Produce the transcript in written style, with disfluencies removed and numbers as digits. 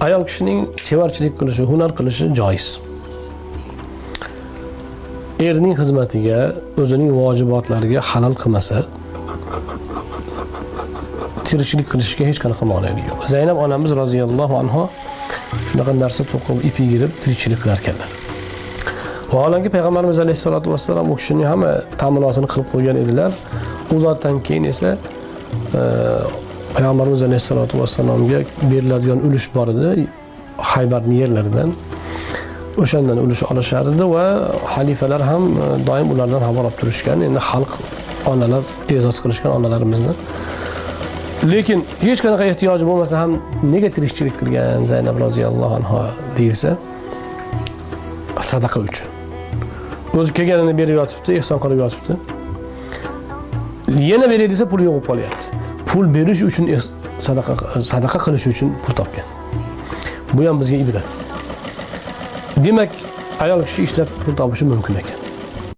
ayol kishining tevarchilik qilishi, hunar qilishi joiz. Erning xizmatiga, o'zining vojibotlariga halal qilmasa, tirikchilik qilishga hech qanaqa monelik yo'q. Zaynab onamiz roziyallohu anha shunaqa narsa to'qib ip yigirib tirikchilik qilar ekanlar. Vaholanki payg'ambarimiz alayhisolatu vassalam u kishining hamma ta'minotini qilib qo'ygan edilar. U zotdan keyin esa payg'ambarimiz alayhisolatu vassalamga beriladigan ulush bor edi, Haybarning yerlaridan. O'shandan ulush olishardi va xalifalar ham doim ulardan xabar olib turishgan. Endi xalq onalar e'zoz qilishgan onalarimizni. Lekin hech qanaqa ehtiyoji bo'lmasa ham nega tirikchilik qilgan Zaynab roziyallohu anha deyilsa, sadaqa uchun. O'zi kelganini berib yotibdi, ehson qilib yotibdi. Yana beray desa pul yo'qib qolyapti. Pul berish uchun sadaqa qilish uchun pul topgan. Bu ham bizga ibrat. Demak, ayol kishi ishlab pul topishi mumkin ekan.